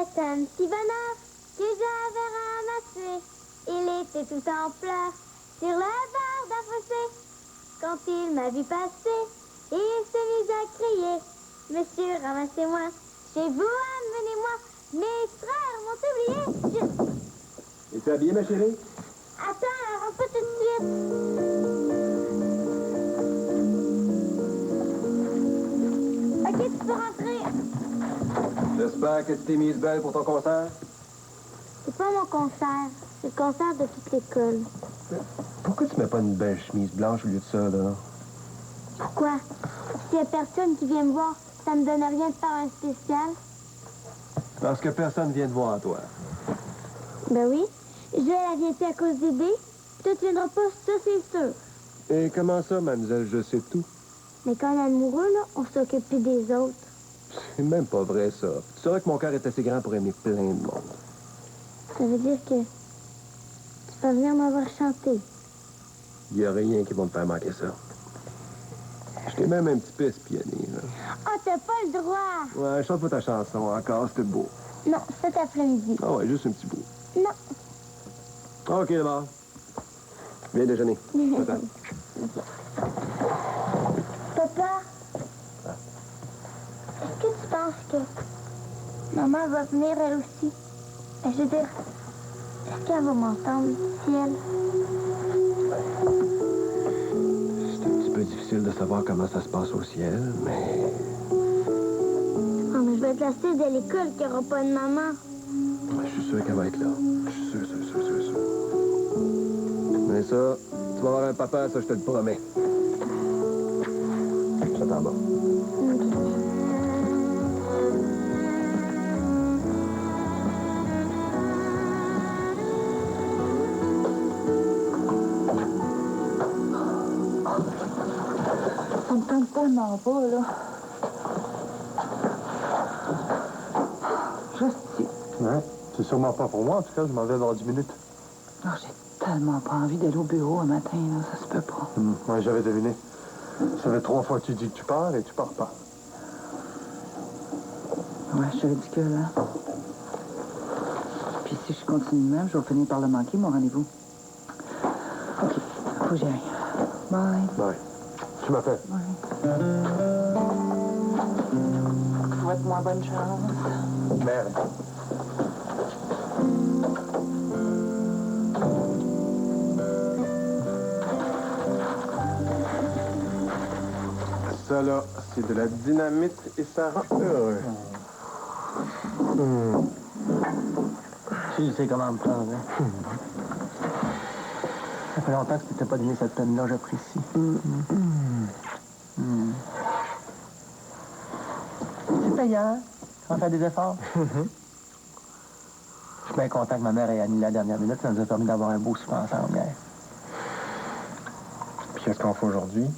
C'était un petit bonheur que j'avais ramassé. Il était tout en pleurs sur le bord d'un fossé. Quand il m'a vu passer, il s'est mis à crier. Monsieur, ramassez-moi, chez vous, amenez-moi. Mes frères m'ont oublié. Es-tu habillée, ma chérie? Attends, rentre pas tout de suite. Ok, tu peux rentrer. J'espère que tu t'es mise belle pour ton concert. C'est pas mon concert, c'est le concert de toute l'école. Pourquoi tu mets pas une belle chemise blanche au lieu de ça, là? Pourquoi? S'il y a personne qui vient me voir, ça me donne rien de faire un spécial. Parce que personne vient te voir, toi. Ben oui. Joël, elle vient-tu à cause d'aider? Toi, tu viendras pas, ça, c'est sûr. Et comment ça, mademoiselle, je sais tout? Mais quand on est amoureux, là, on s'occupe plus des autres. C'est même pas vrai, ça. Tu saurais que mon cœur est assez grand pour aimer plein de monde. Ça veut dire que tu vas venir m'avoir chanté. Il y a rien qui va me faire manquer ça. Je t'ai même un petit peu espionné, là. Ah, t'as pas le droit! Ouais, chante pas ta chanson, encore, c'était beau. Non, cet après-midi. Ah ouais, juste un petit bout. Non. OK, d'abord. Viens déjeuner. Attends. Papa, est-ce que tu penses que maman va venir elle aussi? Je veux dire, est-ce qu'elle va m'entendre si elle... C'est un petit peu difficile de savoir comment ça se passe au ciel, mais... Ah, mais je vais être la seule de l'école qui n'aura pas de maman. Je suis sûr qu'elle va être là. Je suis sûr. Mais ça, tu vas avoir un papa, ça, je te le promets. J'attends bas. Ça me tente tellement pas, là. Juste ici. Ouais. C'est sûrement pas pour moi, en tout cas, je m'en vais dans 10 minutes. Oh, j'ai tellement pas envie d'aller au bureau un matin, là. Ça se peut pas. Ouais, j'avais deviné. Ça fait 3 fois que tu dis que tu pars et tu pars pas. Ouais, je suis ridicule, hein. Puis si je continue de même, je vais finir par le manquer, mon rendez-vous. OK, faut que j'y aille. Bye. Ouais. Tu m'appelles. Ouais. Souhaite-moi bonne chance. Merde. Ça, là, c'est de la dynamite et ça rend heureux. Tu sais comment me prendre, hein? Ça fait longtemps que tu t'étais pas donné cette peine-là, j'apprécie. C'est payant, on fait des efforts. Je suis bien content que ma mère ait annulé la dernière minute. Ça nous a permis d'avoir un beau souper ensemble hier. Puis qu'est-ce qu'on fait aujourd'hui?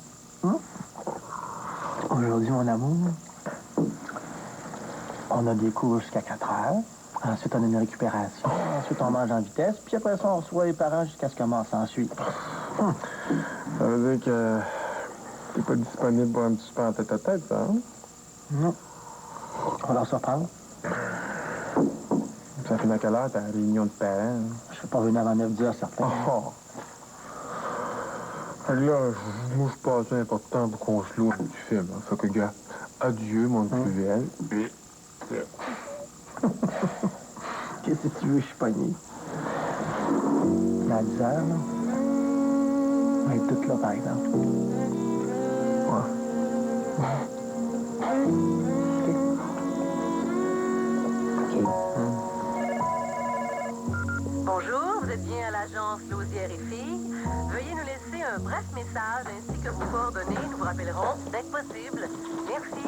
Aujourd'hui, mon amour, on a des cours jusqu'à 4 heures. Ensuite, on a une récupération. Ensuite, on mange en vitesse. Puis après ça, on reçoit les parents jusqu'à ce que maman s'ensuit. Ça veut dire que t'es pas disponible pour un petit super en tête-à-tête, ça, hein? Non. On va leur surprendre. Ça finit à quelle heure ta réunion de parents? Je suis pas venu avant 9-10 certains. Oh! Fait que là, moi, je passe un peu de temps pour qu'on se loue un petit film. Hein. Fait que, gars, adieu, mon plus belle. Qu'est-ce que tu veux, je suis pogné. Mais à 10 heures, là, on va être toutes là, par exemple. Bonjour, vous êtes bien à l'agence Lausière et Filles. Veuillez nous laisser un bref message ainsi que vos coordonnées. Nous vous rappellerons dès que possible. Merci.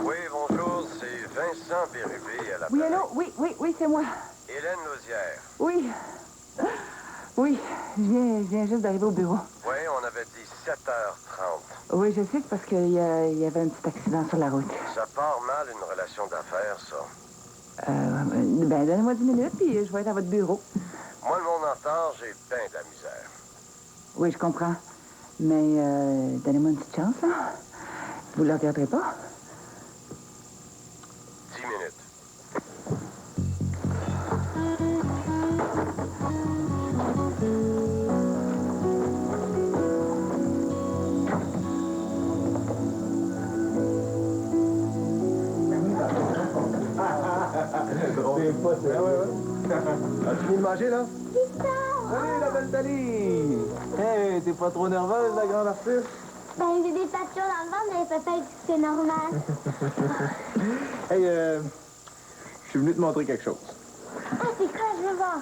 Oui, bonjour, c'est Vincent Bérubé à la Oui, allô? Oui, c'est moi. Hélène Lausière. Oui. Oui, je viens juste d'arriver au bureau. Oui, on avait dit 7h30. Oui, je sais, parce qu'il y avait un petit accident sur la route. Ça part mal, une relation d'affaires, ça. Ben, donnez-moi 10 minutes, puis je vais être à votre bureau. Moi, le monde en retard, j'ai bien de la misère. Oui, je comprends. Mais donnez-moi une petite chance, là. Vous ne le regretterez pas? 10 minutes. Oui, pas ça. As-tu fini de manger, là? Salut, la belle Thalie! Hey, t'es pas trop nerveuse, la grande artiste? Ben, j'ai des patchs dans le ventre, mais peut-être que c'est normal. Hey, je suis venu te montrer quelque chose. Ah, c'est quoi, je veux voir.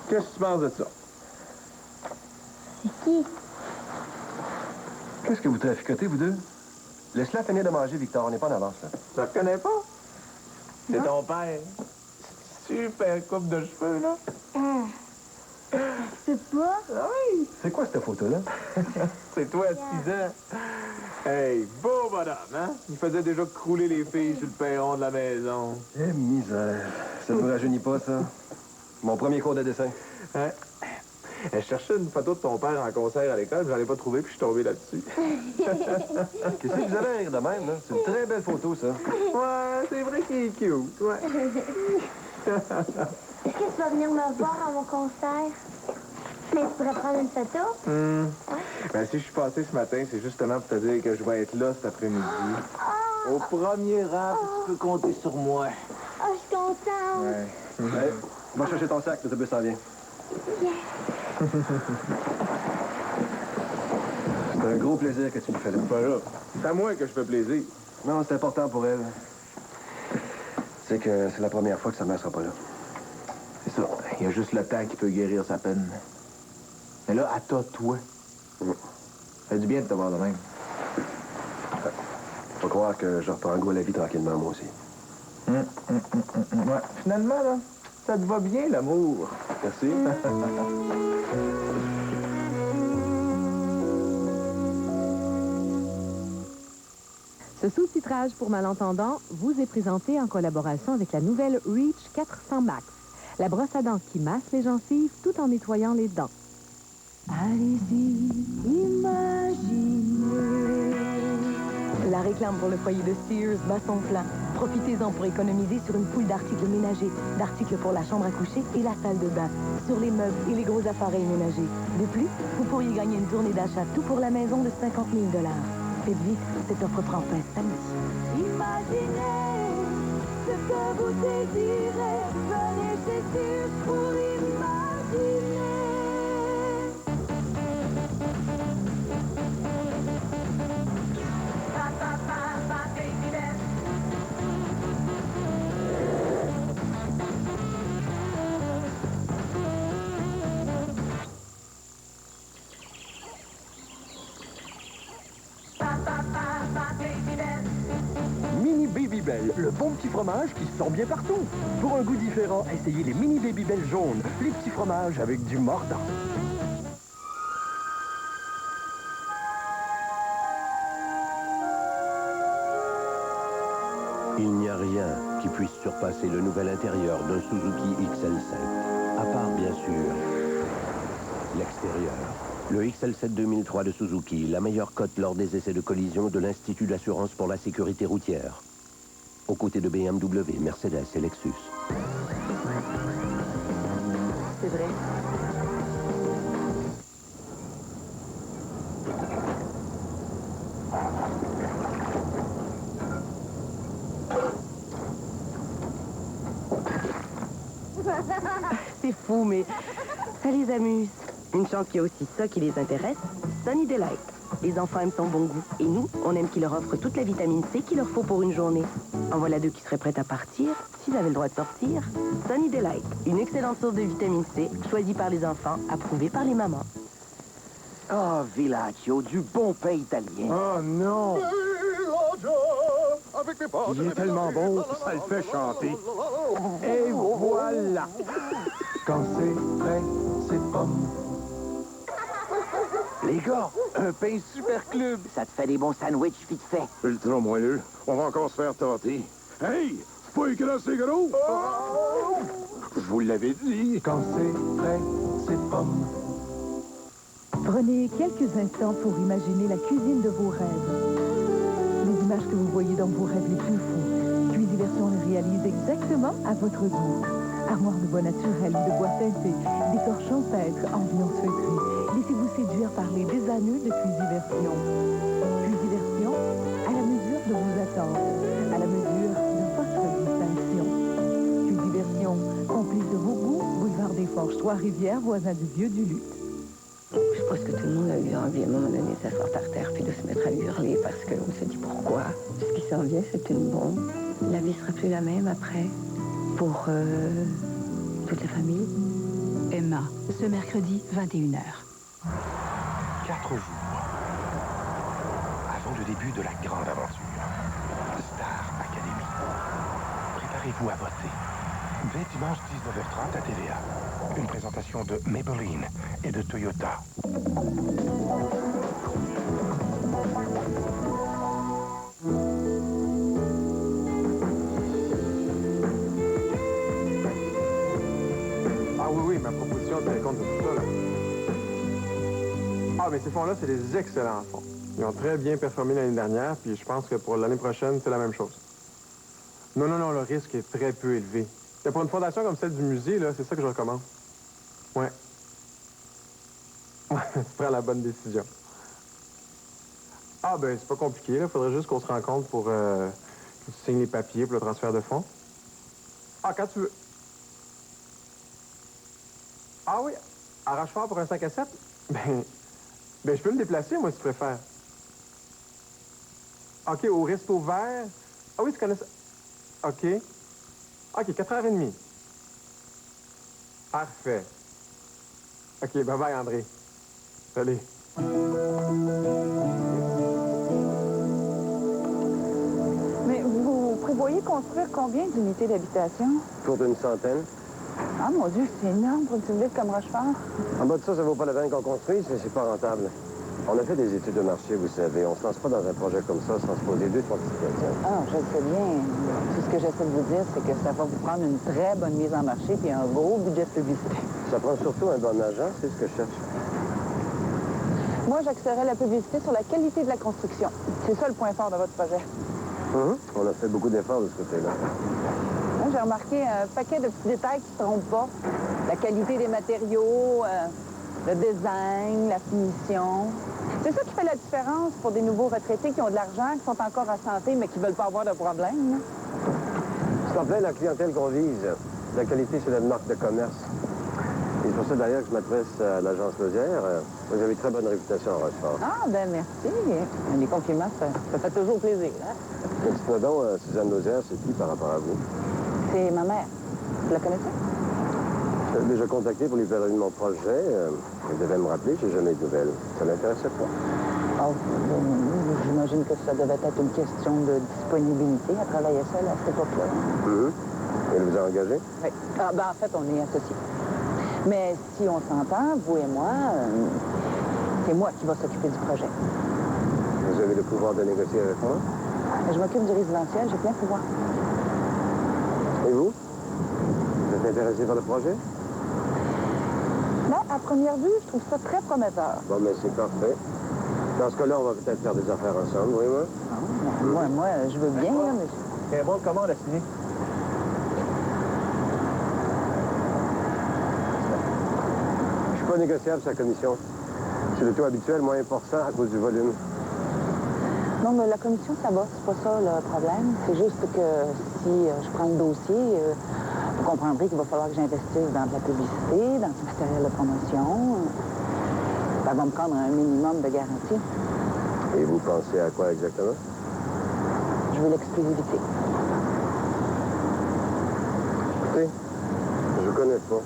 Qu'est-ce que tu penses de ça? C'est qui? Qu'est-ce que vous traficotez, vous deux? Laisse-la finir de manger, Victor. On n'est pas en avance, là. Tu la reconnais pas? C'est ton père. Super coupe de cheveux, là. Je peux pas. Ah oui! C'est quoi cette photo-là? C'est toi à 6 ans. Hey, beau bonhomme, hein? Il faisait déjà crouler les filles sur le perron de la maison. Eh, misère. Ça ne me rajeunit pas, ça. Mon premier cours de dessin. Hein? Je cherchais une photo de ton père en concert à l'école, mais j'en ai pas trouvé, puis je suis tombé là-dessus. Qu'est-ce que vous allez rire de même, là? C'est une très belle photo, ça. Ouais, c'est vrai qu'il est cute, ouais. Est-ce que tu vas venir me voir à mon concert? Mais tu pourrais prendre une photo? Ben, si je suis passé ce matin, c'est justement pour te dire que je vais être là cet après-midi. Au premier rang, puis tu peux compter sur moi. Oh, je suis contente. Ouais. Hey, va chercher ton sac, l'autobus s'en vient. C'est un gros plaisir que tu me fais là. Pas là. C'est à moi que je fais plaisir. Non, c'est important pour elle. C'est que c'est la première fois que sa mère sera pas là. C'est ça. Il y a juste le temps qui peut guérir sa peine. Mais là, à toi. Ça fait du bien de te voir de même. Faut croire que je reprends goût à la vie tranquillement, moi aussi. Ouais. Finalement, là, ça te va bien, l'amour. Merci. Ce sous-titrage pour malentendants vous est présenté en collaboration avec la nouvelle Reach 400 Max, la brosse à dents qui masse les gencives tout en nettoyant les dents. Allez-y, imaginez. La réclame pour le foyer de Sears bat son plein. Profitez-en pour économiser sur une foule d'articles ménagers, d'articles pour la chambre à coucher et la salle de bain, sur les meubles et les gros appareils ménagers. De plus, vous pourriez gagner une journée d'achat tout pour la maison de 50 000 $. Faites vite, cette offre prend fin samedi. Imaginez ce que vous désirez. Venez chez Sears pour imaginer. Mini Babybel, le bon petit fromage qui se sent bien partout. Pour un goût différent, essayez les Mini Babybel jaunes, les petits fromages avec du mordant. Il n'y a rien qui puisse surpasser le nouvel intérieur d'un Suzuki XL7, à part bien sûr l'extérieur. Le XL7 2003 de Suzuki, la meilleure cote lors des essais de collision de l'Institut d'assurance pour la sécurité routière. Aux côtés de BMW, Mercedes et Lexus. C'est vrai. C'est fou, mais ça les amuse. Une chance qu'il y a aussi ça qui les intéresse, Sunny Delight. Les enfants aiment son bon goût. Et nous, on aime qu'il leur offre toute la vitamine C qu'il leur faut pour une journée. En voilà deux qui seraient prêts à partir, s'ils avaient le droit de sortir. Sunny Delight, une excellente source de vitamine C, choisie par les enfants, approuvée par les mamans. Oh, Villaccio, du bon pain italien. Oh non! Il est tellement bon, ça le fait chanter. Et voilà! Quand c'est frais, c'est pomme. Les gars, un pain super club. Ça te fait des bons sandwichs vite fait. Ultra moelleux. On va encore se faire tenter. Hey! C'est pas écran, c'est gros! Je vous l'avais dit. Quand c'est frais, c'est pomme. Prenez quelques instants pour imaginer la cuisine de vos rêves. Les images que vous voyez dans vos rêves les plus fous. Cuisiversion les réalise exactement à votre goût. Armoire de bois naturel, de bois teinté, décor champêtre, ambiance feutrée. Laissez-vous séduire par les désaneux de Cuisiversion. Cuisiversion, à la mesure de vos attentes, à la mesure de votre distinction. Trois-Rivières, voisin du vieux Duluth. Je pense que tout le monde a eu envie à un moment donné de s'asseoir par terre puis de se mettre à hurler parce qu'on se dit pourquoi. Ce qui s'en vient, c'est une bombe. La vie sera plus la même après pour toute la famille. Emma, ce mercredi, 21h. 4 jours avant le début de la grande aventure. Star Academy. Préparez-vous à voter. Dès dimanche 19h30 à TVA. Une présentation de Maybelline et de Toyota. Ah oui, ma proposition tient compte de tout ça, là. Ah, mais ces fonds-là, c'est des excellents fonds. Ils ont très bien performé l'année dernière, puis je pense que pour l'année prochaine, c'est la même chose. Non, le risque est très peu élevé. Et pour une fondation comme celle du musée, là, c'est ça que je recommande. Ouais. Ouais, tu prends la bonne décision. Ah, ben, c'est pas compliqué, là. Faudrait juste qu'on se rencontre pour que tu signes les papiers pour le transfert de fonds. Ah, quand tu veux. Ah oui, arrache-fort pour un 5 à 7? Ben, je peux me déplacer, moi, si tu préfères. OK, au Resto Vert. Ah oui, tu connais ça? OK. OK, 4h30. Parfait. OK, bye-bye, André. Salut. Mais vous prévoyez construire combien d'unités d'habitation? Autour d'une centaine. Ah, mon Dieu, c'est énorme pour une petite ville comme Rochefort. En bas de ça vaut pas la peine qu'on construise, c'est pas rentable. On a fait des études de marché, vous savez. On se lance pas dans un projet comme ça sans se poser 2-3 petites questions. Ah, je le sais bien. Tout ce que j'essaie de vous dire, c'est que ça va vous prendre une très bonne mise en marché puis un gros budget de publicité. Ça prend surtout un bon agent, c'est ce que je cherche. Moi, j'axerais la publicité sur la qualité de la construction. C'est ça le point fort de votre projet. On a fait beaucoup d'efforts de ce côté-là. Moi, j'ai remarqué un paquet de petits détails qui ne se trompent pas. La qualité des matériaux, le design, la finition. C'est ça qui fait la différence pour des nouveaux retraités qui ont de l'argent, qui sont encore en santé, mais qui ne veulent pas avoir de problème. C'est en plein la clientèle qu'on vise. La qualité, c'est notre marque de commerce. Et c'est pour ça, d'ailleurs, que je m'adresse à l'agence Lausière. Vous avez une très bonne réputation à Rochefort. Ah, ben merci. Les compliments, ça fait toujours plaisir. Hein? Dites-moi donc, Suzanne Lausière, c'est qui par rapport à vous? C'est ma mère. Vous la connaissez? Je l'ai déjà contacté pour lui parler de mon projet. Elle devait me rappeler, j'ai jamais eu de nouvelles. Ça l'intéressait pas. Oh, j'imagine que ça devait être une question de disponibilité. Elle travaillait seule à cette époque-là. Elle vous a engagé? Oui. Ah, ben, en fait, on est associés. Mais si on s'entend, vous et moi, c'est moi qui va s'occuper du projet. Vous avez le pouvoir de négocier avec moi? Je m'occupe du résidentiel, j'ai plein de pouvoir. Et vous? Vous êtes intéressé par le projet? Là, à première vue, je trouve ça très prometteur. Bon, mais c'est parfait. Dans ce cas-là, on va peut-être faire des affaires ensemble, oui, moi? Moi, je veux bien, là, mais... C'est un bon de commande à signer. Je suis pas négociable sur la commission. C'est le taux habituel, moins 1% à cause du volume. Non, mais la commission, ça va, c'est pas ça le problème. C'est juste que si je prends le dossier, vous comprendrez qu'il va falloir que j'investisse dans de la publicité, dans du matériel de promotion. Ça va me prendre un minimum de garantie. Et vous pensez à quoi exactement? Je veux l'exclusivité. Écoutez, je vous connais pas.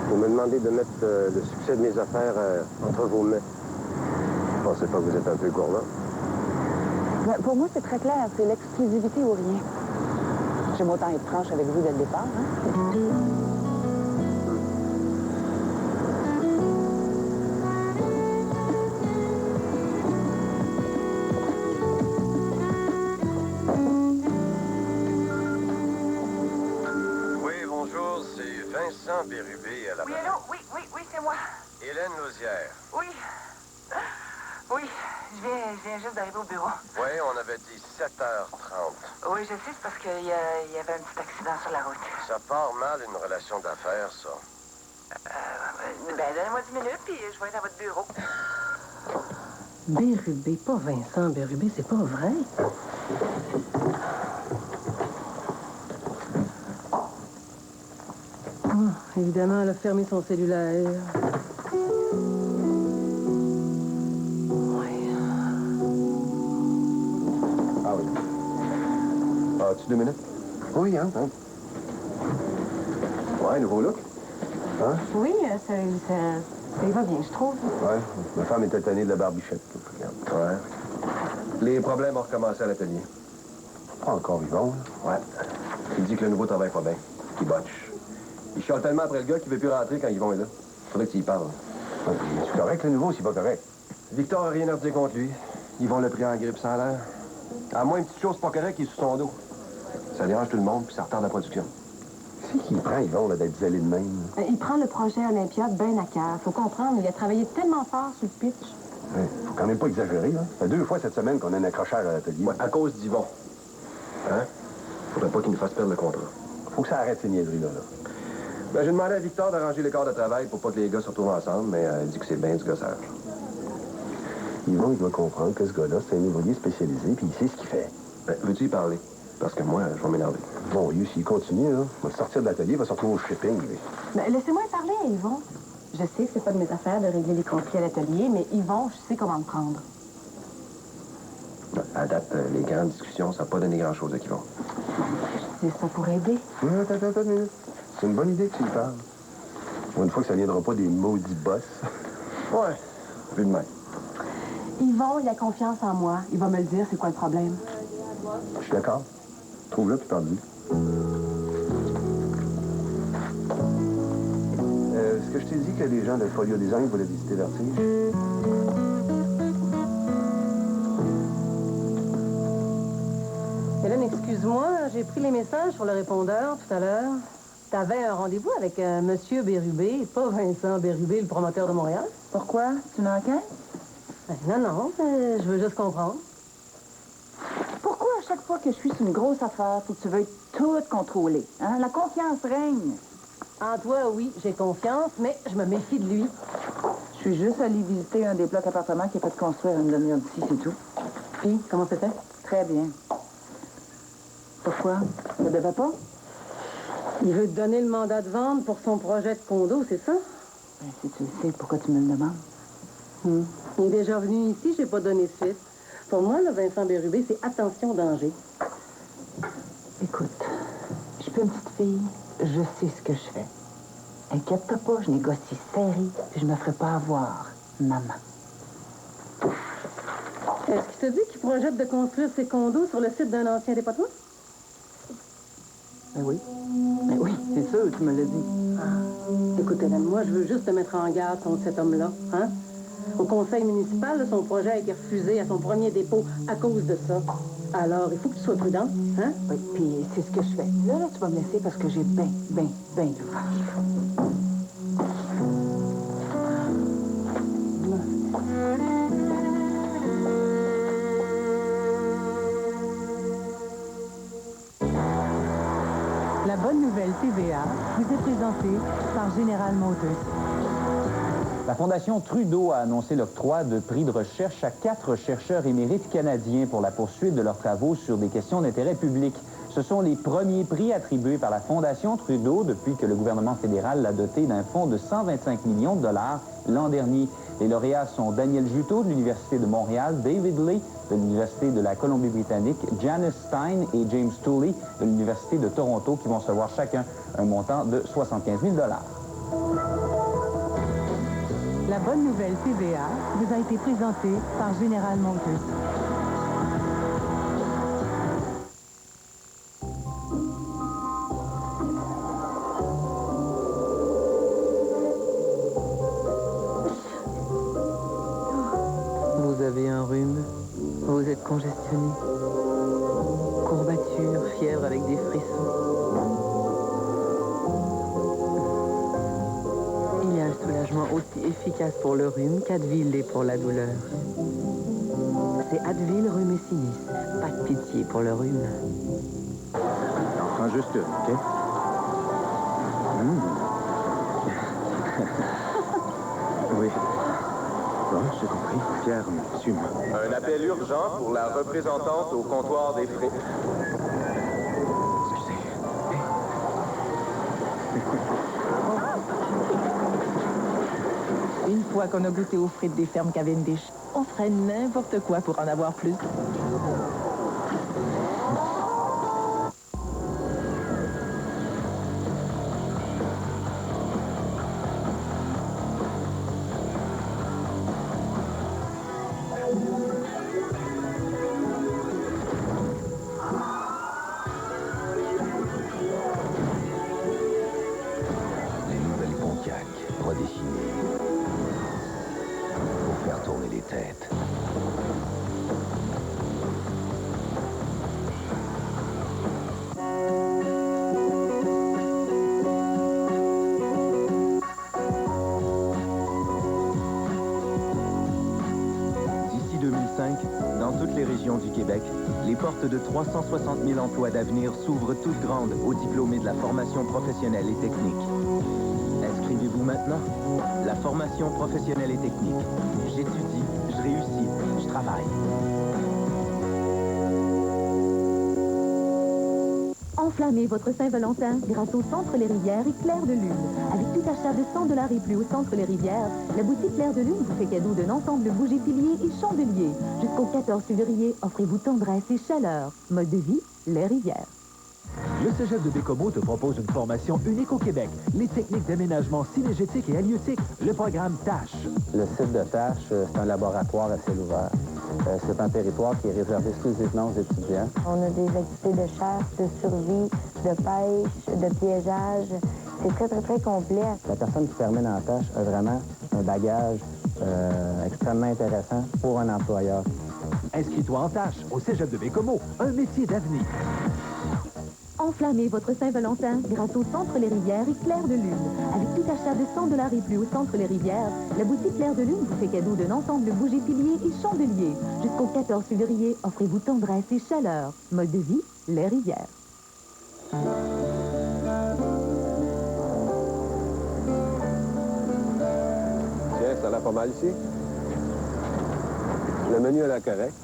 Vous me demandez de mettre le succès de mes affaires entre vos mains. Vous pensez pas que vous êtes un peu gourmand? Ben, pour moi, c'est très clair. C'est l'exclusivité ou rien. J'aime autant être franche avec vous dès le départ. Hein? Oui, bonjour, c'est Vincent Bérubé à la Oui, allô? Oui, c'est moi. Hélène Lausière. Oui. Oui, je viens juste d'arriver au bureau. Oui, on avait dit 7h30. Oui, je sais, c'est parce qu'il y avait un petit accident sur la route. Ça part mal, une relation d'affaires, ça. Donnez-moi 10 minutes, puis je vais être à votre bureau. Bérubé, pas Vincent Bérubé, c'est pas vrai. Évidemment, elle a fermé son cellulaire. Ah oui. As-tu 2 minutes? Oui, hein? Ouais, nouveau look. Hein? Oui, ça y va bien, je trouve. Ouais, ma femme était tannée de la barbichette. Ouais. Les problèmes ont recommencé à l'atelier. Pas encore Yvon. Ouais. Il dit que le nouveau travaille pas bien, qu'il botche. Il chiale tellement après le gars qu'il veut plus rentrer quand Yvon est là. Faudrait que tu y parles. Ouais, c'est correct, le nouveau, c'est pas correct. Victor a rien à dire contre lui. Yvon l'a pris en grippe sans l'air. À moins une petite chose pas correcte, il est sous son dos. Ça dérange tout le monde, puis ça retarde la production. C'est qui prend Yvon, là, d'être zélé de même? Il prend le projet Olympiade bien à cœur. Faut comprendre, il a travaillé tellement fort sur le pitch. Ouais, faut quand même pas exagérer, là. Ça fait 2 fois cette semaine qu'on a un accrocheur à l'atelier. Ouais, à cause d'Yvon. Hein? Faudrait pas qu'il nous fasse perdre le contrat. Faut que ça arrête ces niaiseries-là, là. Ben, j'ai demandé à Victor d'arranger les corps de travail pour pas que les gars se retrouvent ensemble, mais il dit que c'est bien du gossage. Yvon, il doit comprendre que ce gars-là, c'est un ouvrier spécialisé, puis il sait ce qu'il fait. Ben, veux-tu y parler? Parce que moi, je vais m'énerver. Bon, lui, s'il continue, là, il va sortir de l'atelier, il va se retrouver au shipping, lui. Ben, laissez-moi parler à Yvon. Je sais que c'est pas de mes affaires de régler les conflits à l'atelier, mais Yvon, je sais comment me prendre. À date, les grandes discussions, ça n'a pas donné grand-chose à Yvon. C'est ça pour aider. Attends une minute. C'est une bonne idée que tu y parles. Pour une fois que ça ne viendra pas des maudits boss. Ouais, vu de même. Yvon, il a confiance en moi. Il va me le dire, c'est quoi le problème. Je suis d'accord. Trouve-le puis parle-lui. Est-ce que je t'ai dit que les gens de Folio Design voulaient visiter Vertige? Hélène, excuse-moi, j'ai pris les messages sur le répondeur tout à l'heure. T'avais un rendez-vous avec Monsieur Bérubé, pas Vincent Bérubé, le promoteur de Montréal. Pourquoi? C'est une enquête? Non, je veux juste comprendre. Pourquoi à chaque fois que je suis sur une grosse affaire, faut que tu veuilles tout contrôler? Hein? La confiance règne. En toi, oui, j'ai confiance, mais je me méfie de lui. Je suis juste allée visiter un des blocs appartements qui est fait construire une demi-heure d'ici, c'est tout. Puis, comment c'était? Très bien. Pourquoi? Ça devait pas? Il veut te donner le mandat de vente pour son projet de condo, c'est ça? Ben, si tu le sais, pourquoi tu me le demandes? Il est déjà venu ici, j'ai pas donné suite. Pour moi, le Vincent Bérubé, c'est attention danger. Écoute, je suis une petite fille, je sais ce que je fais. Inquiète-toi pas, je négocie serré, puis je me ferai pas avoir, maman. Est-ce qu'il te dit qu'il projette de construire ses condos sur le site d'un ancien département? Ben oui. Ben oui, c'est sûr, tu me l'as dit. Écoute, Hélène, moi, je veux juste te mettre en garde contre cet homme-là, hein? Au conseil municipal, son projet a été refusé à son premier dépôt à cause de ça. Alors, il faut que tu sois prudent, hein? Oui, puis c'est ce que je fais. Là, tu vas me laisser parce que j'ai ben d'ouvrage. La bonne nouvelle TVA vous est présentée par General Motors. La Fondation Trudeau a annoncé l'octroi de prix de recherche à 4 chercheurs émérites canadiens pour la poursuite de leurs travaux sur des questions d'intérêt public. Ce sont les premiers prix attribués par la Fondation Trudeau depuis que le gouvernement fédéral l'a doté d'un fonds de 125 millions de dollars l'an dernier. Les lauréats sont Daniel Juteau de l'Université de Montréal, David Lee de l'Université de la Colombie-Britannique, Janice Stein et James Tooley de l'Université de Toronto qui vont recevoir chacun un montant de 75 000 dollars. La bonne nouvelle TVA vous a été présentée par General Motors. Vous avez un rhume, vous êtes congestionné, courbature, fièvre avec des frissons. Il y a un soulagement aussi efficace pour le rhume qu'Advil l'est pour la douleur. C'est Advil Rhume et Sinus. Pas de pitié pour le rhume. J'en prends juste une, OK? Oui. Bon, j'ai compris. Pierre, suis-moi. Un appel urgent pour la représentante au comptoir des frais. fois qu'on a goûté aux frites des fermes Cavendish. On ferait n'importe quoi pour en avoir plus. Les nouvelles Pontiac redessinées pour faire tourner les têtes. D'ici 2005, dans toutes les régions du Québec, les portes de 360 000 emplois d'avenir s'ouvrent toutes grandes aux diplômés de la formation professionnelle et technique. Inscrivez-vous maintenant. La formation professionnelle et technique. J'étudie, je réussis, je travaille. Enflammez votre Saint-Valentin grâce au Centre Les Rivières et Clair de Lune. Avec tout achat de 100 $ et plus au Centre Les Rivières, la boutique Clair de Lune vous fait cadeau d'un ensemble de bougies piliers et chandeliers. Jusqu'au 14 février, offrez-vous tendresse et chaleur. Mode de vie, Les Rivières. Le Cégep de Bécomo te propose une formation unique au Québec. Les techniques d'aménagement synégétique et halieutique. Le programme TACHE. Le site de TACHE, c'est un laboratoire à ciel ouvert. C'est un territoire qui est réservé exclusivement aux étudiants. On a des activités de chasse, de survie, de pêche, de piégeage. C'est très, très, très complet. La personne qui termine en TACHE a vraiment un bagage extrêmement intéressant pour un employeur. Inscris-toi en TACHE au Cégep de Bécomo. Un métier d'avenir. Enflammez votre Saint-Valentin grâce au Centre Les Rivières et Clair de Lune. Avec tout achat de 100 $ et plus au Centre Les Rivières, la boutique Clair de Lune vous fait cadeau d'un ensemble de bougies piliers et chandeliers. Jusqu'au 14 février, offrez-vous tendresse et chaleur. Mode de vie, Les Rivières. Tiens, ça a l'air pas mal ici. Le menu a l'air correct.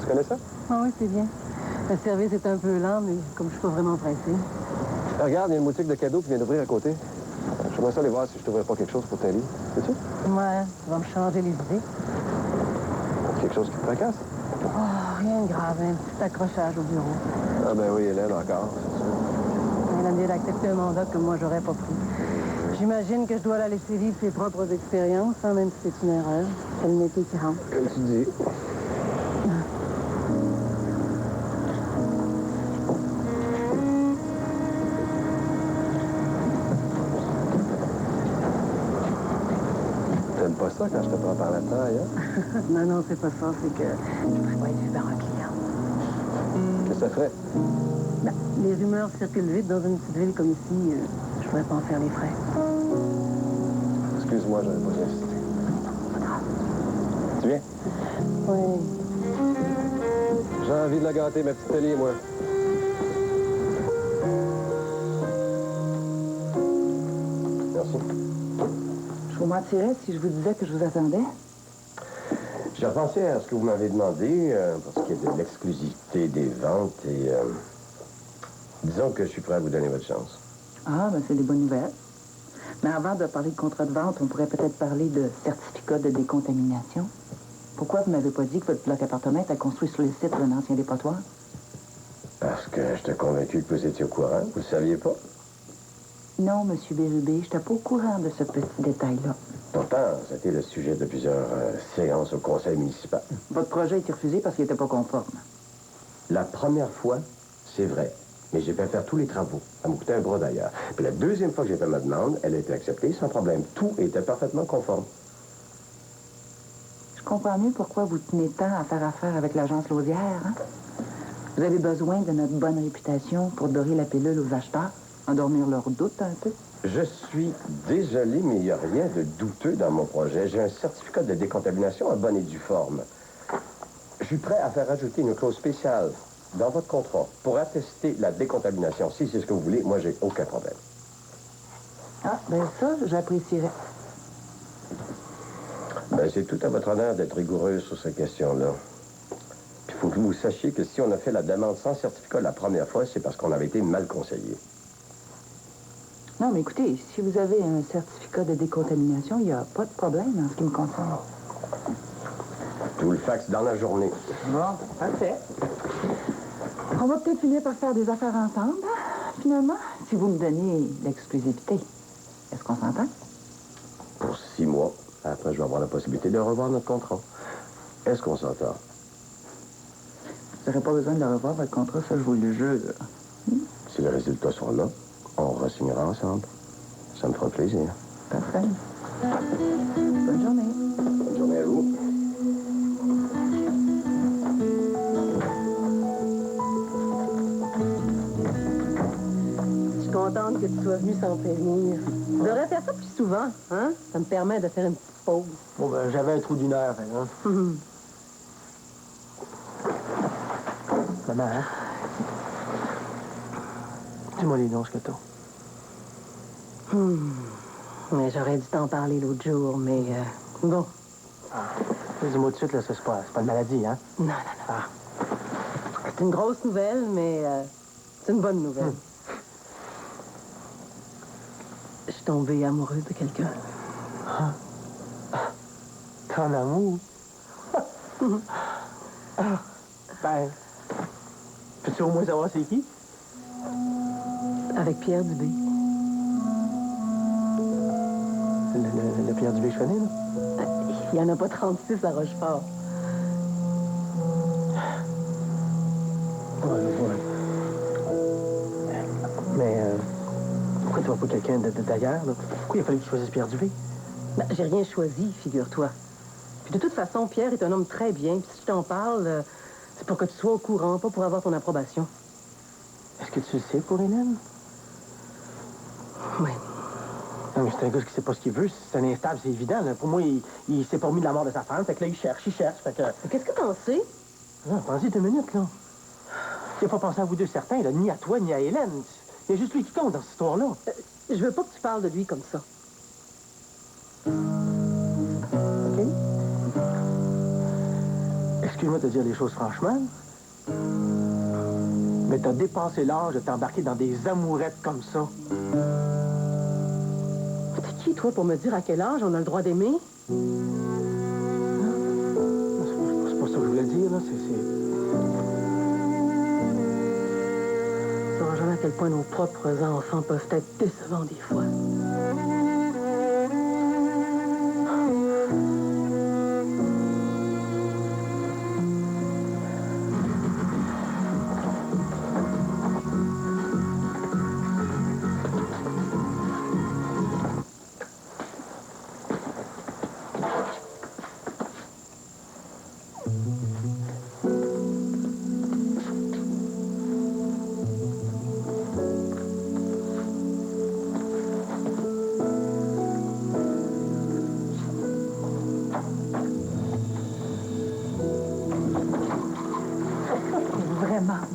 Tu connais ça? Ah oui, c'est bien. Le service est un peu lent, mais comme je suis pas vraiment pressée. Regarde, il y a une boutique de cadeaux qui vient d'ouvrir à côté. J'aimerais ça aller voir si je trouverais pas quelque chose pour ta vie. Sais-tu? Ouais, ça va me changer les idées. Quelque chose qui te tracasse? Oh, rien de grave, un petit accrochage au bureau. Ah ben oui, Hélène, encore, c'est sûr. Elle vient d'accepter un mandat que moi, j'aurais pas pris. J'imagine que je dois la laisser vivre ses propres expériences, hein, même si c'est une erreur. C'est le métier qui rentre. Comme tu dis. T'aimes pas ça quand je te prends par la taille, hein? Non, non, c'est pas ça. C'est que je pourrais pas être vue par un client. Qu'est-ce que ça ferait? Ben, les rumeurs circulent vite dans une petite ville comme ici. Je pourrais pas en faire les frais. Excuse-moi, j'avais pas insisté. Pas grave. Tu viens? Oui. J'ai envie de la gâter, ma petite Ellie, moi. Merci. Je vous mentirais si je vous disais que je vous attendais. J'ai repensé à ce que vous m'avez demandé, parce qu'il y a de l'exclusivité des ventes, et disons que je suis prêt à vous donner votre chance. Ah, ben c'est des bonnes nouvelles. Mais avant de parler de contrat de vente, on pourrait peut-être parler de certificat de décontamination. Pourquoi vous m'avez pas dit que votre bloc appartement était construit sur le site d'un ancien dépotoir? Parce que j'étais convaincu que vous étiez au courant. Vous le saviez pas? Non, Monsieur Bérubé, je n'étais pas au courant de ce petit détail-là. Pourtant, c'était le sujet de plusieurs séances au conseil municipal. Votre projet a été refusé parce qu'il n'était pas conforme. La première fois, c'est vrai. Mais j'ai fait faire tous les travaux. Ça m'a coûté un bras d'ailleurs. Puis la deuxième fois que j'ai fait ma demande, elle a été acceptée sans problème. Tout était parfaitement conforme. Je comprends mieux pourquoi vous tenez tant à faire affaire avec l'agence Laudière, hein? Vous avez besoin de notre bonne réputation pour dorer la pilule aux acheteurs, endormir leurs doutes un peu? Je suis désolé, mais il n'y a rien de douteux dans mon projet. J'ai un certificat de décontamination en bonne et due forme. Je suis prêt à faire ajouter une clause spéciale dans votre contrat pour attester la décontamination. Si c'est ce que vous voulez, moi, j'ai aucun problème. Ah, ben ça, j'apprécierais. Ben, c'est tout à votre honneur d'être rigoureux sur cette question-là. Il faut que vous sachiez que si on a fait la demande sans certificat la première fois, c'est parce qu'on avait été mal conseillé. Non, mais écoutez, si vous avez un certificat de décontamination, il n'y a pas de problème en ce qui me concerne. Je vous le faxe dans la journée. Bon, parfait. On va peut-être finir par faire des affaires ensemble, finalement, si vous me donnez l'exclusivité. Est-ce qu'on s'entend? Pour 6 mois. Après, je vais avoir la possibilité de revoir notre contrat. Est-ce qu'on s'entend? Vous n'aurez pas besoin de revoir votre contrat, ça, je vous le jure. Si les résultats sont là, on re-signera ensemble. Ça me fera plaisir. Parfait. Bonne journée. Bonne journée à vous. Je suis contente que tu sois venu sans prévenir. Je devrais faire ça plus souvent, hein? Ça me permet de faire une petite pause. Bon, ben, j'avais un trou d'1 heure, hein. Maman, hein? Dis-moi les noms, ce que t'as. Mais j'aurais dû t'en parler l'autre jour, mais bon. Ah, dis-moi tout de suite, là, c'est pas une maladie, hein? Non. Ah. C'est une grosse nouvelle, mais c'est une bonne nouvelle. Je suis tombée amoureuse de quelqu'un. Ah. T'es en amour? Ben, peux-tu au moins savoir c'est qui? Avec Pierre Dubé. Le Pierre Dubé que je connais, là? Il n'y en a pas 36 à Rochefort. Ouais. Mais pourquoi tu vois pas quelqu'un d'ailleurs, là? Pourquoi il a fallu que tu choisisses Pierre Dubé? Ben, j'ai rien choisi, figure-toi. Puis de toute façon, Pierre est un homme très bien. Puis si je t'en parle, c'est pour que tu sois au courant, pas pour avoir ton approbation. Est-ce que tu le sais pour Hélène? Oui. Non, mais c'est un gars qui sait pas ce qu'il veut. C'est un instable, c'est évident. Là. Pour moi, il s'est pas remis de la mort de sa femme. Fait que là, il cherche. Fait que... Qu'est-ce que t'en sais? Non, pensez 2 minutes, là. Il a pas pensé à vous deux certains, là, ni à toi, ni à Hélène. Il y a juste lui qui compte dans cette histoire-là. Je veux pas que tu parles de lui comme ça. OK? Excuse-moi de te dire les choses franchement, mais t'as dépassé l'âge de t'embarquer dans des amourettes comme ça. T'es qui, toi, pour me dire à quel âge on a le droit d'aimer? C'est pas ça que je voulais dire, là. Tu sauras jamais à quel point nos propres enfants peuvent être décevants des fois.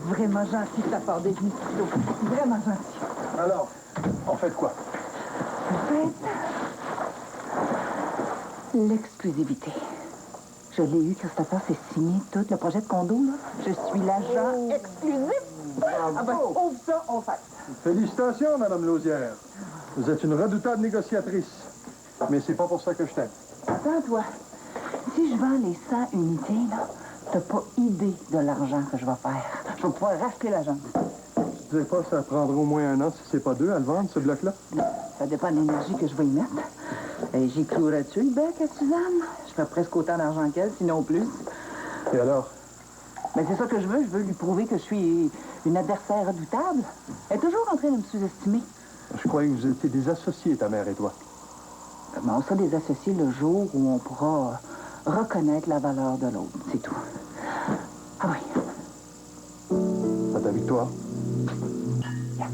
Vraiment gentil de ta part d'être venu plus tôt. Vraiment gentil. Alors, on fait quoi? En fait, l'exclusivité. Je l'ai eu, Christopher, c'est signé tout le projet de condo, là. Je suis l'agent exclusif. Ah ben, ouvre ça, on fait. Félicitations, Madame Lausière. Vous êtes une redoutable négociatrice. Mais c'est pas pour ça que je t'aime. Attends, toi. Si je vends les 100 unités, là, t'as pas idée de l'argent que je vais faire. Je vais pouvoir racheter l'agence. Tu sais pas, ça prendra au moins 1 an, si c'est pas 2, à le vendre, ce bloc-là? Ça dépend de l'énergie que je vais y mettre. Et j'y clouerais-tu le bec à Suzanne? Je ferais presque autant d'argent qu'elle, sinon plus. Et alors? Mais c'est ça que je veux. Je veux lui prouver que je suis une adversaire redoutable. Elle est toujours en train de me sous-estimer. Je croyais que vous étiez des associés, ta mère et toi. Mais on sera des associés le jour où on pourra reconnaître la valeur de l'autre. C'est tout. Ah oui. À ta victoire. Yes.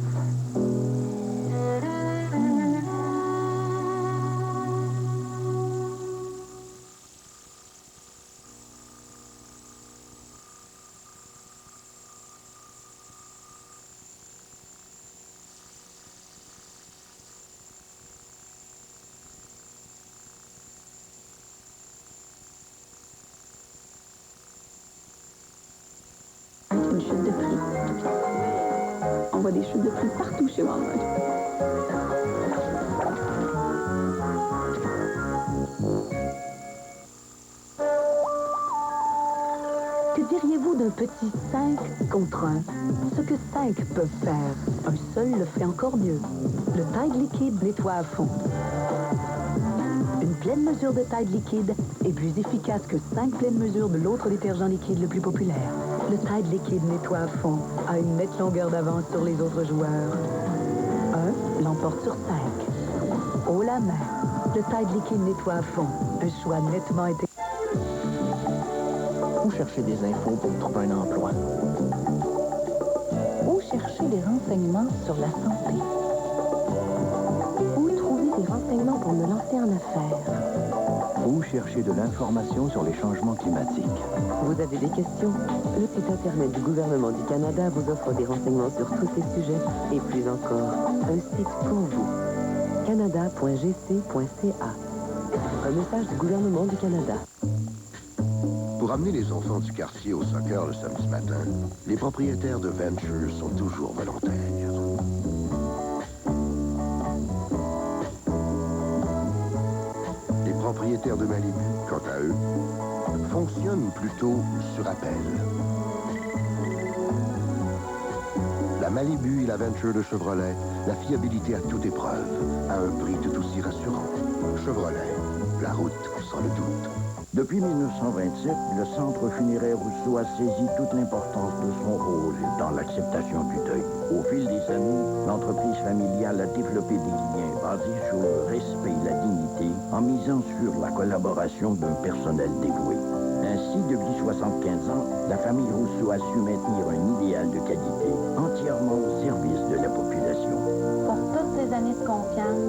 Une chute de prix. On voit des chutes de prix partout chez Walmart. diriez-vous d'un petit 5 contre 1? Ce que 5 peuvent faire, un seul le fait encore mieux. Le Tide liquide nettoie à fond. Une pleine mesure de Tide liquide est plus efficace que 5 pleines mesures de l'autre détergent liquide le plus populaire. Le Tide liquide nettoie à fond a une nette longueur d'avance sur les autres joueurs. 1 l'emporte sur 5. Haut la main, le Tide liquide nettoie à fond. Un choix nettement intégré. Où chercher des infos pour trouver un emploi? Où chercher des renseignements sur la santé? Où trouver des renseignements pour me lancer en affaires? Où chercher de l'information sur les changements climatiques? Vous avez des questions? Le site Internet du gouvernement du Canada vous offre des renseignements sur tous ces sujets et plus encore. Un site pour vous. canada.gc.ca. Un message du gouvernement du Canada. Pour amener les enfants du quartier au soccer le samedi matin, les propriétaires de Venture sont toujours volontaires. Les propriétaires de Malibu, quant à eux, fonctionnent plutôt sur appel. La Malibu et la Venture de Chevrolet, la fiabilité à toute épreuve, à un prix tout aussi rassurant. Chevrolet, la route sans le doute. Depuis 1927, le Centre funéraire Rousseau a saisi toute l'importance de son rôle dans l'acceptation du deuil. Au fil des années, l'entreprise familiale a développé des liens basés sur le respect et la dignité en misant sur la collaboration d'un personnel dévoué. Ainsi, depuis 75 ans, la famille Rousseau a su maintenir un idéal de qualité entièrement au service de la population. Pour toutes ces années de confiance,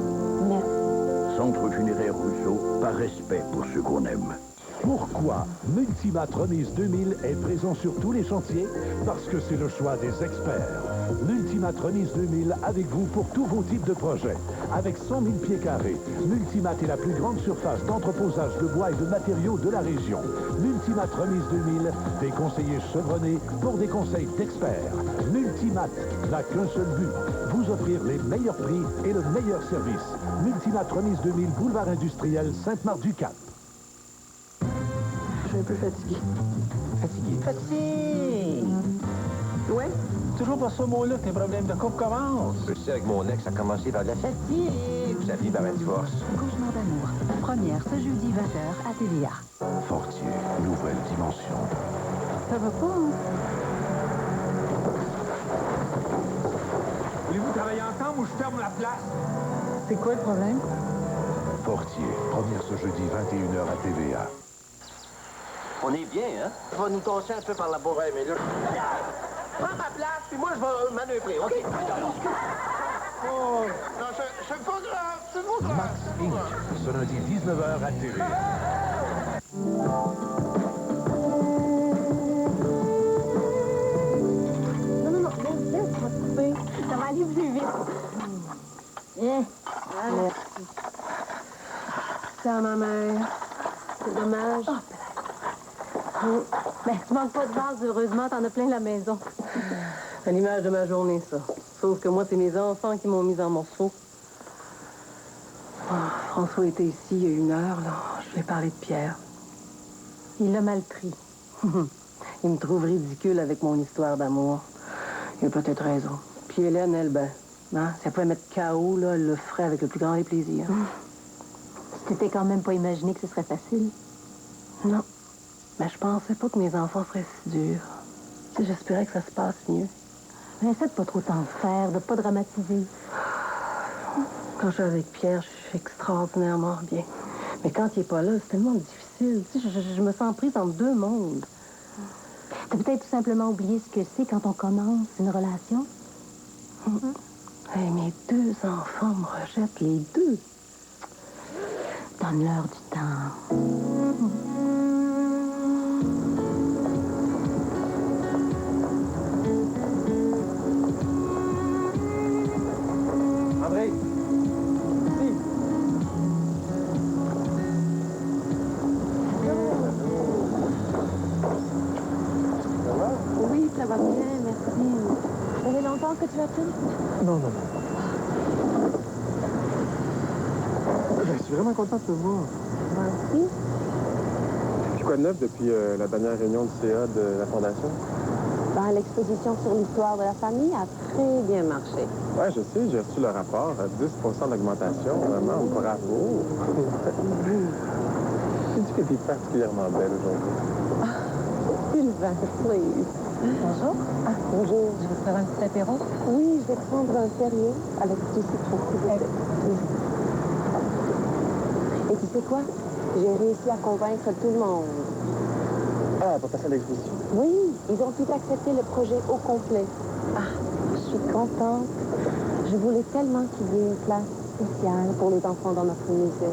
merci. Centre funéraire Rousseau, par respect pour ceux qu'on aime. Pourquoi Multimat Remise 2000 est présent sur tous les chantiers? Parce que c'est le choix des experts. Multimat Remise 2000 avec vous pour tous vos types de projets. Avec 100 000 pieds carrés, Multimat est la plus grande surface d'entreposage de bois et de matériaux de la région. Multimat Remise 2000, des conseillers chevronnés pour des conseils d'experts. Multimat n'a qu'un seul but, vous offrir les meilleurs prix et le meilleur service. Multimat Remise 2000, boulevard industriel Sainte-Marthe-du-Cap. Je suis un peu fatiguée. Fatigué. Fatigue! Ouais? Toujours pas ce mot-là que tes problèmes de couple commencent. Je sais, avec mon ex, ça a commencé par de la fatigue. Sa vie par un divorce. Cauchemar d'amour. Première ce jeudi 20h à TVA. Fortier, nouvelle dimension. Ça va pas, hein? Voulez-vous travailler ensemble ou je ferme la place? C'est quoi le problème? Fortier, première ce jeudi 21h à TVA. On est bien, hein? Tu vas nous tasser un peu par la bourre, mais là... Prends ma place, puis moi, je vais manœuvrer, OK? Oh, non, c'est pas grave, c'est pas grave. Max Inc. Ce lundi 19h à TVA. Non, laisse, tu vas te couper. Ça va aller plus vite. Merci. C'est à ma mère. C'est dommage. Ben, tu manques pas de base, heureusement, t'en as plein la maison. À l'image de ma journée, ça. Sauf que moi, c'est mes enfants qui m'ont mise en morceaux. François était ici il y a 1 heure, là. Je lui ai parlé de Pierre. Il l'a mal pris. Il me trouve ridicule avec mon histoire d'amour. Il a peut-être raison. Puis Hélène, elle, ben, hein, si elle pouvait mettre KO, là, elle le ferait avec le plus grand des plaisirs. Tu t'étais quand même pas imaginé que ce serait facile. Non. Mais je pensais pas que mes enfants seraient si durs. Tu sais, j'espérais que ça se passe mieux. Mais essaie de pas trop t'en faire, de pas dramatiser. Quand je suis avec Pierre, je suis extraordinairement bien. Mais quand il est pas là, c'est tellement difficile. Tu sais, je me sens prise entre 2 mondes. T'as peut-être tout simplement oublié ce que c'est quand on commence une relation. Hey, mes 2 enfants me rejettent, les 2. Donne-leur du temps. André! Si! Oui, ça va bien, merci. Ça fait longtemps que tu appelles? Non. Je suis vraiment content de te voir. Moi aussi. Quoi de neuf depuis la dernière réunion du CA de la Fondation? Ben, l'exposition sur l'histoire de la famille a très bien marché. Oui, je sais, j'ai reçu le rapport. 10% d'augmentation. Vraiment, bravo. Tu dis que tu es particulièrement belle aujourd'hui. Sylvain, please. Bonjour. Ah, bonjour. Je vous faire un petit apéro? Oui, je vais prendre un sérieux avec du citron. Et tu sais quoi? J'ai réussi à convaincre tout le monde. Ah, pour passer à l'exposition? Oui, ils ont tout accepté le projet au complet. Ah, je suis contente. Je voulais tellement qu'il y ait une place spéciale pour les enfants dans notre musée.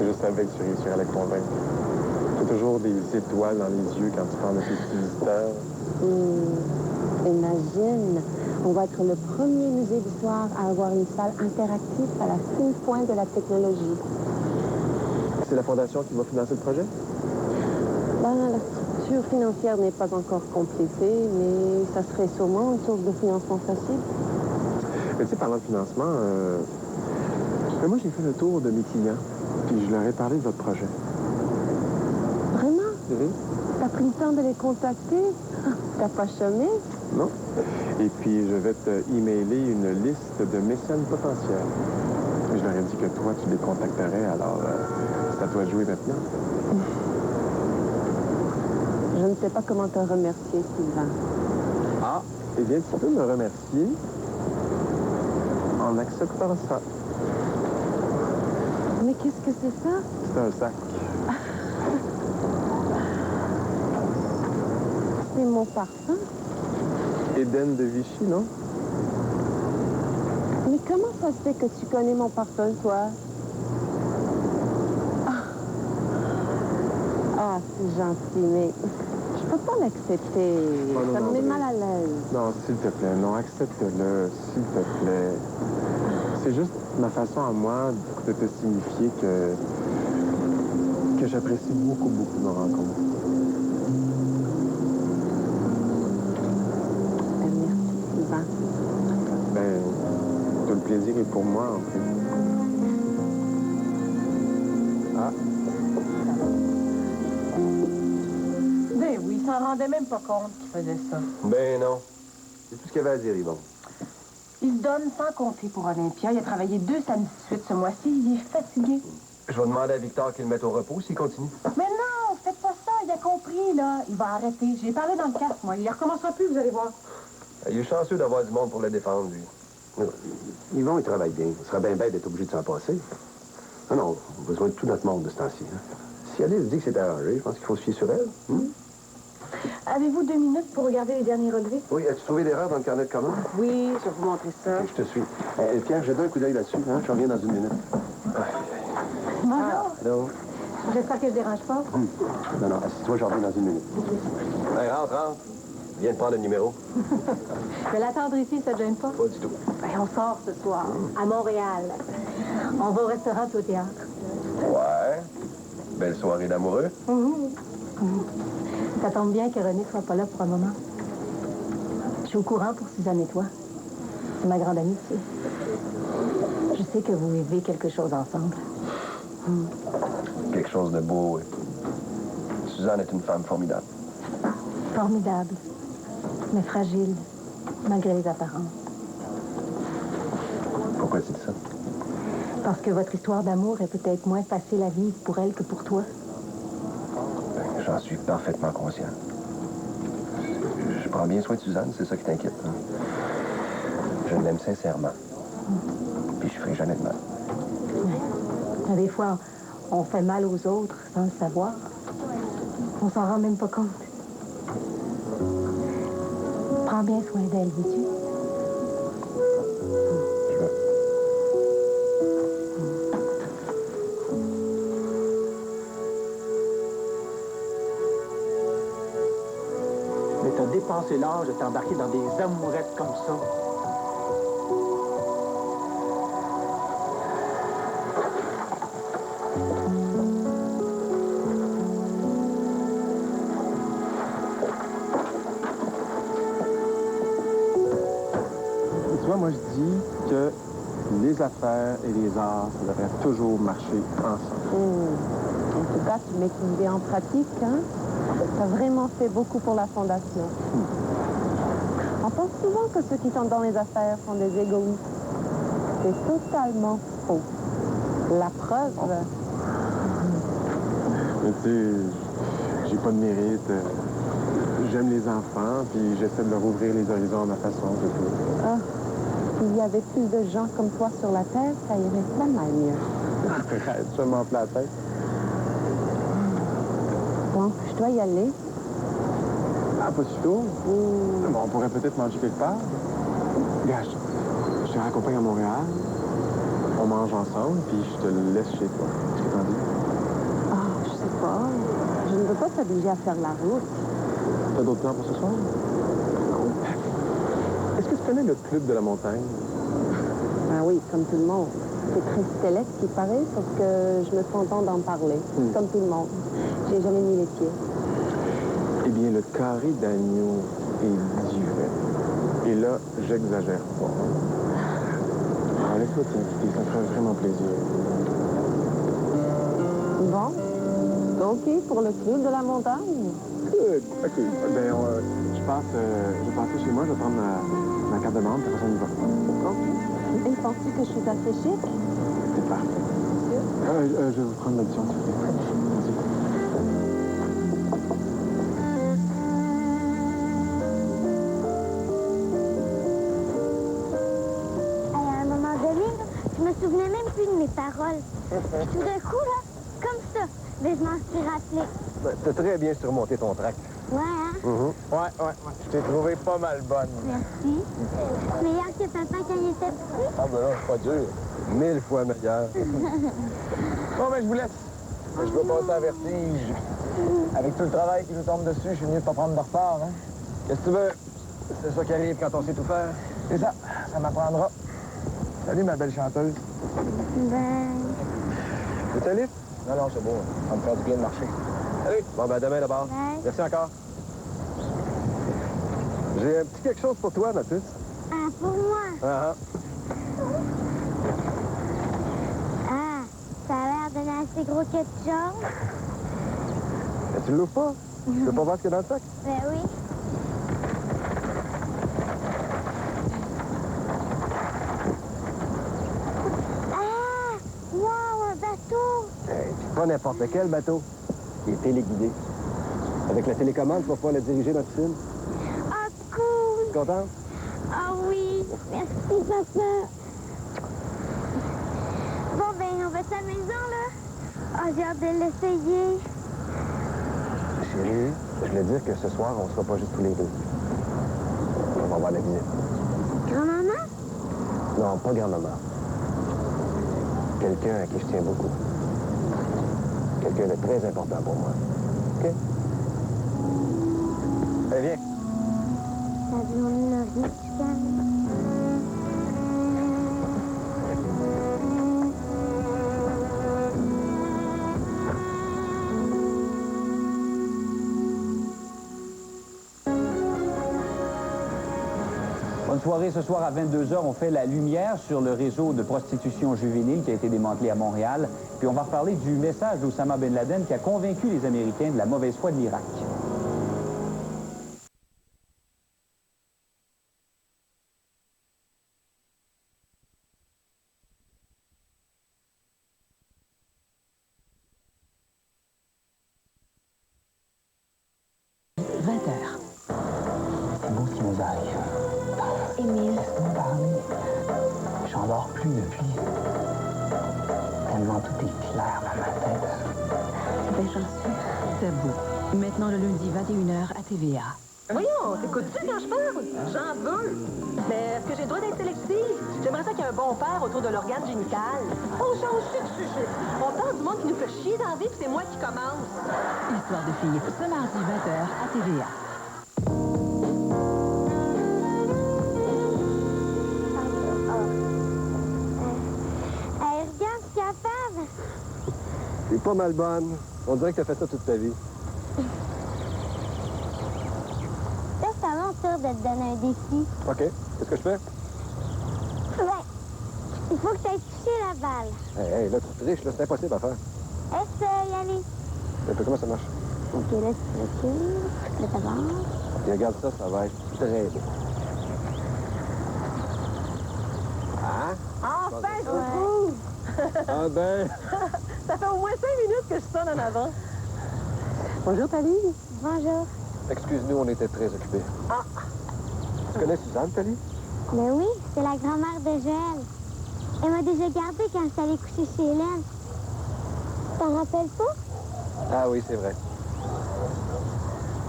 Je savais que tu réussirais à les convaincre. Tu as toujours des étoiles dans les yeux quand tu parles de tes petits visiteurs. Imagine, on va être le premier musée d'histoire à avoir une salle interactive à la fine pointe de la technologie. C'est la Fondation qui va financer le projet? Ben, la structure financière n'est pas encore complétée, mais ça serait sûrement une source de financement facile. Mais tu sais, parlant de financement, moi j'ai fait le tour de mes clients, puis je leur ai parlé de votre projet. Vraiment? T'as pris le temps de les contacter? T'as pas chômé? Non. Et puis je vais te emailer une liste de mécènes potentiels. Je leur ai dit que toi, tu les contacterais, alors c'est à toi de jouer maintenant. Je ne sais pas comment te remercier, Sylvain. Ah, eh bien, tu peux me remercier en acceptant ça. Mais qu'est-ce que c'est ça? C'est un sac. C'est mon parfum. Éden de Vichy, non? Mais comment ça se fait que tu connais mon parfum, toi? Ah, c'est gentil, mais je peux pas l'accepter. Oh, non, Ça me met André. mal à l'aise. Non, s'il te plaît, non, accepte-le, s'il te plaît. C'est juste ma façon à moi de te signifier que j'apprécie beaucoup, beaucoup nos rencontres. Merci, Sylvain. Ben, tout le plaisir est pour moi, en fait. Ah. Ben oui, il s'en rendait même pas compte qu'il faisait ça. Ben non. C'est tout ce qu'il y avait à dire, Yvon. Il se donne sans compter pour Olympia. Il a travaillé 2 samedis de suite ce mois-ci. Il est fatigué. Je vais demander à Victor qu'il le mette au repos s'il continue. Mais non, faites pas ça. Il a compris, là. Il va arrêter. J'ai parlé dans le casque, moi. Il ne recommencera plus, vous allez voir. Il est chanceux d'avoir du monde pour le défendre, lui. Yvon, il travaille bien. Ce serait bien bête d'être obligé de s'en passer. Non, non, on a besoin de tout notre monde de ce temps-ci. Hein. Si Alice dit que c'est arrangé, je pense qu'il faut se fier sur elle. Avez-vous 2 minutes pour regarder les derniers relevés? Oui, as-tu trouvé l'erreur dans le carnet de commandes? Oui, je vais vous montrer ça. Ok, je te suis. Pierre, j'ai donné un coup d'œil là-dessus. Hein? Je reviens dans 1 minute. Bonjour. Allô? J'espère que je dérange pas. Non, non, assis-toi, je reviens dans 1 minute. Hey, rentre. Viens de prendre le numéro. Je vais l'attendre ici, ça te gêne pas? Pas du tout. Ben, on sort ce soir, à Montréal. On va au restaurant puis au théâtre. Ouais. Belle soirée d'amoureux. Ça tombe bien que René soit pas là pour un moment. Je suis au courant pour Suzanne et toi. C'est ma grande amitié. Je sais que vous vivez quelque chose ensemble. Quelque chose de beau, oui. Suzanne est une femme formidable. Formidable, mais fragile, malgré les apparences. Pourquoi tu dis ça? Parce que votre histoire d'amour est peut-être moins facile à vivre pour elle que pour toi. J'en suis parfaitement conscient. Je prends bien soin de Suzanne, c'est ça qui t'inquiète. Hein? Je l'aime sincèrement. Puis je ferai jamais de mal. Des fois, on fait mal aux autres sans le savoir. On s'en rend même pas compte. Prends bien soin d'elle, veux-tu? Mais t'as dépassé l'âge de t'embarquer dans des amourettes comme ça. Tu vois, moi, je dis que les affaires et les arts, ça devrait toujours marcher ensemble. OK. tout cas, tu mets une idée en pratique, hein? Tu as vraiment fait beaucoup pour la Fondation. On pense souvent que ceux qui sont dans les affaires sont des égoïstes. C'est totalement faux. La preuve... Mais tu sais, j'ai pas de mérite. J'aime les enfants, puis j'essaie de leur ouvrir les horizons à ma façon, c'est tout. Ah, s'il y avait plus de gens comme toi sur la Terre, ça irait pas mal mieux. Arrête, je m'enfle la tête. Bon, je dois y aller. Ah, pas du tout? Bon, on pourrait peut-être manger quelque part. Regarde, je te raccompagne à Montréal. On mange ensemble, puis je te laisse chez toi. Qu'est-ce que t'en dis? Ah, je sais pas. Je ne veux pas t'obliger à faire la route. T'as d'autres plans pour ce soir? Non. Est-ce que tu connais le Club de la montagne? Ah oui, comme tout le monde. C'est très céleste qui paraît, sauf que je me contente d'en parler. Comme tout le monde. J'ai jamais mis les pieds. Eh bien, le carré d'agneau est divin. Et là, j'exagère pas. Alors, laisse-moi t'inviter, ça me ferait vraiment plaisir. Bon. OK pour le club de la montagne? Good. OK. Ben, je vais passer chez moi, je vais prendre ma carte de membre, puis après ça, on y va. OK. Et penses-tu que je suis assez chic? C'est parfait. Je vais vous prendre l'audition, s'il vous plaît. Merci. Je me souvenais même plus de mes paroles. Puis tout d'un coup, là, comme ça, ben, je m'en suis rappelé. Ben, t'as très bien surmonté ton trac. Ouais, hein? Ouais. Je t'ai trouvé pas mal bonne. Merci. Meilleur que papa quand il était petit. Ah ben là, c'est pas dur. 1000 fois meilleur. Bon, ben je vous laisse. Je veux passer à vertige. Avec tout le travail qui nous tombe dessus, je suis mieux de pas prendre de retard, hein? Qu'est-ce que tu veux? C'est ça qui arrive quand on sait tout faire. C'est ça. Ça m'apprendra. Salut, ma belle chanteuse. Ben... C'est un livre? Non, c'est beau. Ça va me faire du bien de marcher. Salut. Bon, ben, à demain, d'abord. Bye. Merci encore. J'ai un petit quelque chose pour toi, ma puce. Ah, pour moi? Ah, Ah, ça a l'air d'un assez gros quelque chose. Ben, tu l'ouvres pas? Tu veux pas voir ce qu'il y a dans le sac? Ben oui. Pas n'importe quel bateau. Il est téléguidé. Avec la télécommande, tu vas pouvoir le diriger dans la piscine. Ah, cool! Contente? Ah oui! Merci, papa! Bon, ben, on va à la maison, là. Ah, j'ai hâte de l'essayer. Chérie, je voulais dire que ce soir, on sera pas juste tous les deux. On va avoir la visite. Grand-maman? Non, pas grand-maman. Quelqu'un à qui je tiens beaucoup. Quelqu'un de très important pour moi. OK? Allez, viens. Ça demande le riche, Bonne soirée. Ce soir à 22h, on fait la lumière sur le réseau de prostitution juvénile qui a été démantelé à Montréal. Puis on va reparler du message d'Oussama Ben Laden qui a convaincu les Américains de la mauvaise foi de l'Irak. Bon qui nous arrive. Émile. Laisse-moi parler. J'en dors plus depuis. Tellement tout est clair dans ma tête. Ben, j'en suis. C'est beau. Maintenant, le lundi, 21h à TVA. Voyons, t'écoutes-tu quand je parle? J'en veux. Mais est-ce que j'ai le droit d'être sélective? J'aimerais ça qu'il y ait un bon père autour de l'organe génital. On change de sujet. On parle du monde qui nous fait chier dans la vie, puis c'est moi qui commence. Histoire de filles, ce mardi, 20h à TVA. Regarde, je suis capable. T'es pas mal bonne. On dirait que t'as fait ça toute ta vie. Là, c'est à mon tour de te donner un défi. OK. Qu'est-ce que je fais? Ouais. Il faut que tu aies touché la balle. Hey, là, tu triches, là. C'est impossible à faire. Essaye, allez. Un peu, comment ça marche? Ok, là, tu recules, là, t'avances. Et regarde ça, ça va être très beau. Hein? Enfin, je vous trouve! Ah ben! Ça fait au moins 5 minutes que je sonne en avant. Bonjour, Thalie. Bonjour. Excuse-nous, on était très occupés. Ah! Tu connais Suzanne, Thalie? Ben oui, c'est la grand-mère de Joël. Elle m'a déjà gardée quand je suis allée coucher chez Hélène. T'en rappelles pas? Ah oui, c'est vrai.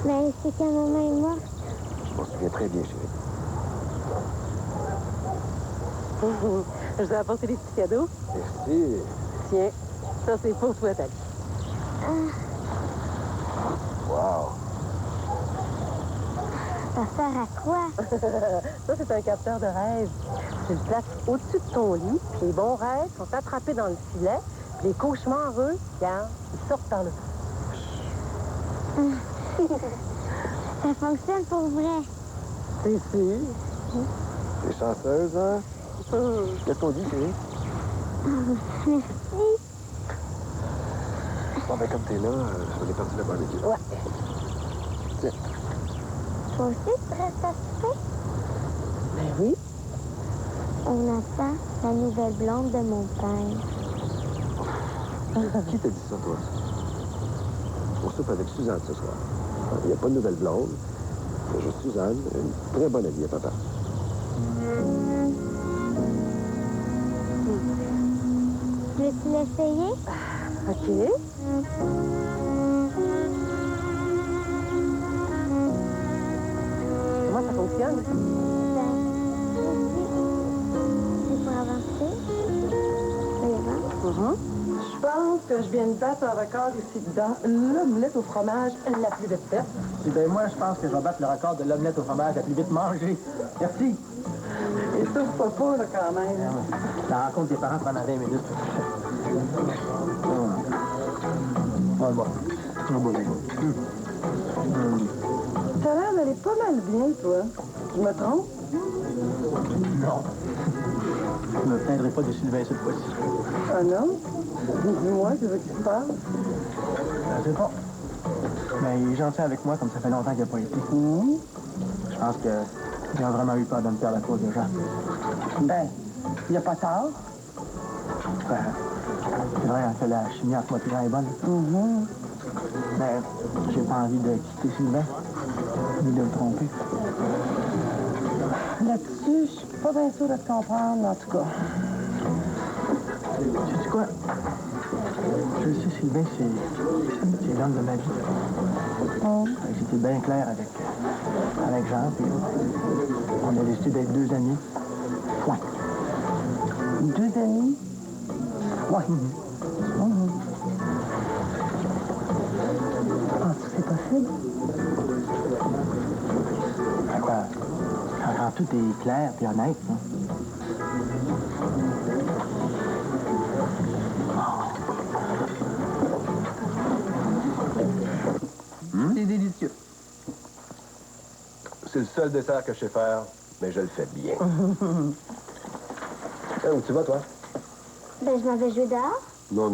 Ben, c'est que maman est morte. Je m'en souviens très bien, chérie. Je vous ai apporté des petits cadeaux. Merci. Tiens, ça c'est pour toi, Thalie. Wow. Ça sert à quoi? Ça, c'est un capteur de rêve. Tu le places au-dessus de ton lit, puis les bons rêves sont attrapés dans le filet, puis les cauchemars, eux, regarde, ils sortent par là. Ça fonctionne pour vrai. C'est sûr. T'es chanceuse, hein? Qu'est-ce qu'on dit, chérie? Merci. Bon, ben, comme t'es là, on est parti le barbecue. Ouais. Tiens. Toi aussi, tu restes à souper? Ben oui. On attend la nouvelle blonde de mon père. Qui t'a dit ça, toi? On soupe avec Suzanne ce soir. Il n'y a pas de nouvelle blonde. Il y a juste Suzanne, une très bonne amie à papa. Veux-tu l'essayer? OK. Comment ça fonctionne? C'est pour avancer. Je pense que je viens de battre un record ici dedans. L'omelette au fromage la plus vite faite. Eh bien, moi, je pense que je vais battre le record de l'omelette au fromage la plus vite mangée. Merci. Et souffre pas, là, quand même. La rencontre des parents pendant 20 minutes. Ah, bon. T'as l'air d'aller pas mal bien, toi. Je me trompe? Non. Je me plaindrai pas de Sylvain cette fois-ci. Ah non? Dis-moi, qu'est-ce qui se passe? Je sais pas. Mais il est gentil avec moi comme ça fait longtemps qu'il n'a pas été. Je pense qu'il a vraiment eu peur de me perdre à cause de Jean. Ben, il n'y a pas tard. Ben, c'est vrai, que la chimie entre moi et Jean est bonne. Mais j'ai pas envie de quitter Sylvain, ni de le tromper. Là-dessus, je suis pas bien sûre de te comprendre, en tout cas. Sais-tu quoi? Je sais, Sylvain, c'est l'homme de ma vie. J'étais bien clair avec Jean, puis on a décidé d'être 2 amis. Point. 2 amis? Ouais. Penses-tu que c'est possible? À quoi? Quand tout est clair et honnête, hein? C'est délicieux. C'est le seul dessert que je sais faire, mais je le fais bien. Où tu vas, toi? Ben, je m'en vais jouer dehors. Non,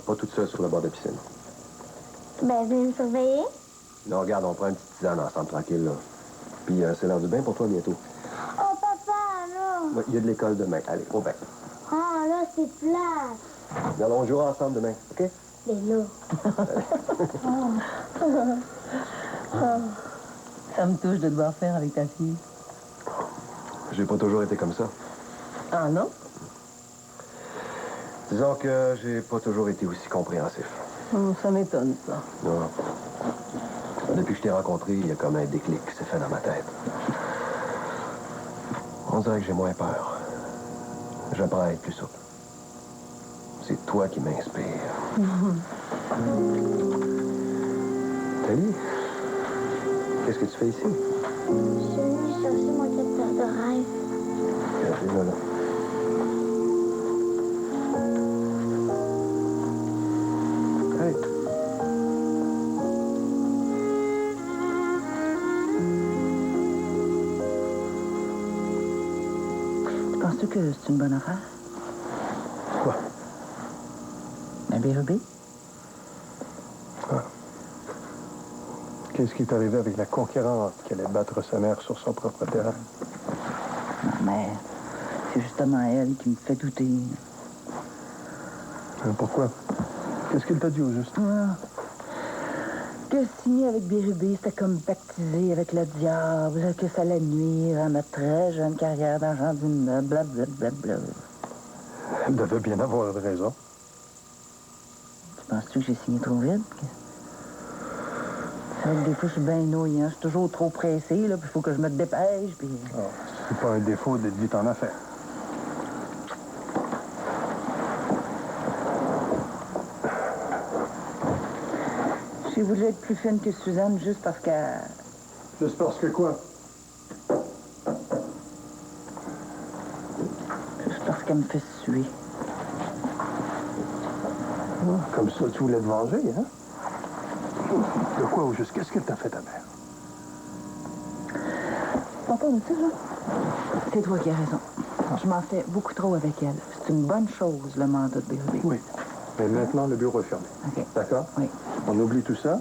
pas toute seule sur le bord de piscine. Ben, venez me surveiller. Non, regarde, on prend une petite tisane ensemble, tranquille, là. Puis c'est l'heure du bain pour toi bientôt. Oh, papa, là! Il y a de l'école demain. Allez, au bain. Oh, là, c'est plate. Nous allons jouer ensemble demain, OK? Mais là... Ça me touche de devoir faire avec ta fille. J'ai pas toujours été comme ça. Ah non? Disons que j'ai pas toujours été aussi compréhensif. Ça m'étonne, ça. Non. Depuis que je t'ai rencontré, il y a comme un déclic qui s'est fait dans ma tête. On dirait que j'ai moins peur. J'apprends à être plus souple. C'est toi qui m'inspire. Thalie, qu'est-ce que tu fais ici? Je suis venue chercher mon capteur de rêve. Viens là. Hey. Penses-tu que c'est une bonne affaire? Quoi? Un bébé? Ah. Qu'est-ce qui est arrivé avec la conquérante qui allait battre sa mère sur son propre terrain? Ma mère, c'est justement elle qui me fait douter. Pourquoi? Qu'est-ce qu'il t'a dit au juste? Que signer avec Bérubé, c'était comme baptiser avec le diable, que ça allait nuire à notre très jeune carrière d'agent d'immeuble, blablabla. Elle devait bien avoir raison. Tu penses-tu que j'ai signé trop vite? C'est vrai que des fois, je suis bien nouille, hein. Je suis toujours trop pressée, là, puis il faut que je me dépêche, puis... Oh, c'est pas un défaut d'être vite en affaires. J'ai voulu être plus fine que Suzanne juste parce qu'elle... Juste parce que quoi? Juste parce qu'elle me fait suer. Comme ça, tu voulais te venger, hein? De quoi au juste? Qu'est-ce qu'elle t'a fait, ta mère? Papa, tu sais, là, c'est toi qui as raison. Je m'en fais beaucoup trop avec elle. C'est une bonne chose, le mandat de Bérubé. Oui. Mais maintenant, le bureau est fermé. OK. D'accord? Oui. On oublie tout ça.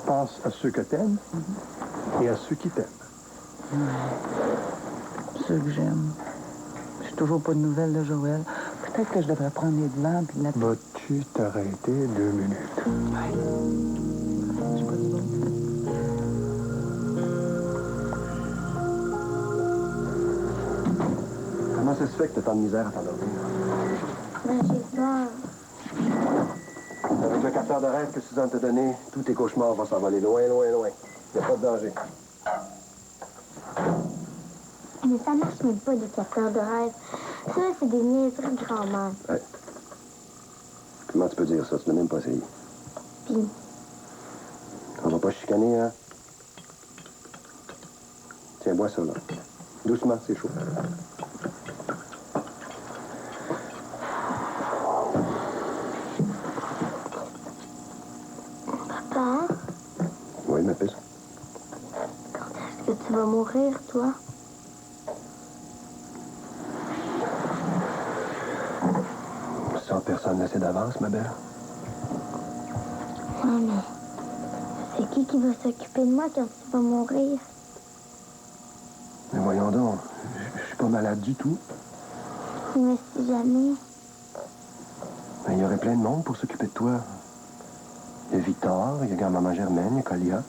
Pense à ceux que t'aimes et à ceux qui t'aiment. Ceux que j'aime. J'ai toujours pas de nouvelles de Joël. Peut-être que je devrais prendre les devants puis la... Vas-tu t'arrêter 2 minutes? Oui. J'ai pas de bon. Comment ça se fait que t'as tant de misère à t'endormir? Ben, j'ai peur. Avec le capteur de rêve que Suzanne t'a donné, tous tes cauchemars vont s'envoler loin, loin, loin. Il n'y a pas de danger. Mais ça marche même pas, des capteurs de rêve. Ça, c'est des niaiseries de grand-mère. Ouais. Comment tu peux dire ça? Tu n'as même pas essayé. Puis, On va pas chicaner, hein? Tiens, bois ça, là. Doucement, c'est chaud. papa, Oui, ma puce. est-ce que tu vas mourir, toi? Ça, personne ne sait d'avance, ma belle. Ouais, mais c'est qui va s'occuper de moi quand tu vas mourir? Mais voyons donc, je suis pas malade du tout. Mais si jamais... Mais il y aurait plein de monde pour s'occuper de toi. Il y a Victor, il y a grand-maman Germaine, il y a Colia.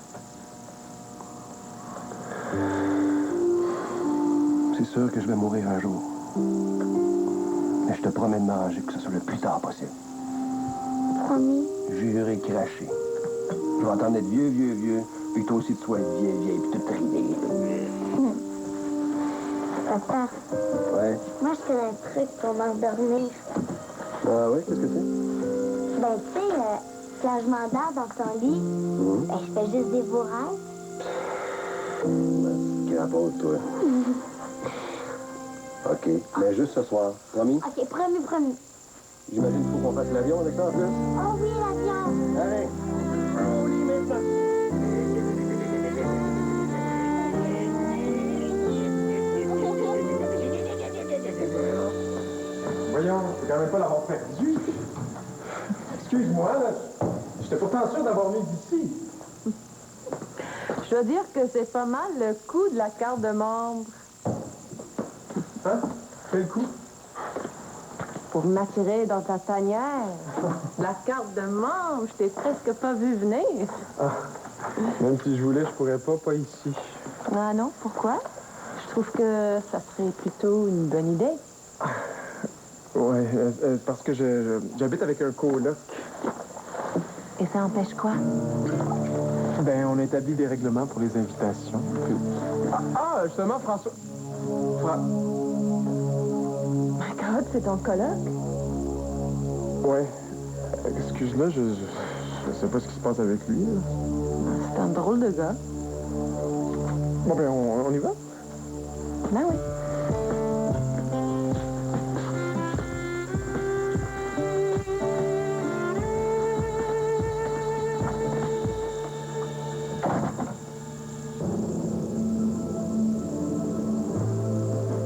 C'est sûr que je vais mourir un jour. Mais je te promets de m'arranger que ce soit le plus tard possible. Promis. Juré craché. Je vais attendre d'être vieux, puis que toi aussi tu sois vieille, puis tout ridé. Papa, Ouais. moi, je fais un truc pour m'endormir. Ah oui, qu'est-ce que c'est? Ben, tu sais, quand je m'endors dans ton lit, ben, je fais juste des beaux rêves. Crapaud, toi. OK, mais juste ce soir. Promis? OK, promis. J'imagine qu'il faut qu'on fasse l'avion avec ça en plus. Oh oui, l'avion! Allez, au lit maintenant. Voyons, c'est quand même pas l'avoir perdu. Excuse-moi, là. J'étais pourtant sûr d'avoir mis d'ici. Je dois dire que c'est pas mal le coût de la carte de membre. Hein? Quel coup? Pour m'attirer dans ta tanière. La carte de membre, je t'ai presque pas vu venir. Ah, même si je voulais, je pourrais pas ici. Ah non, pourquoi? Je trouve que ça serait plutôt une bonne idée. Ouais, parce que j'habite avec un coloc. Et ça empêche quoi? Ben, on établit des règlements pour les invitations. Justement, François... My God, c'est ton coloc? Ouais. Excuse-le, je sais pas ce qui se passe avec lui, là. C'est un drôle de gars. Bon, ben, on y va? Ben oui.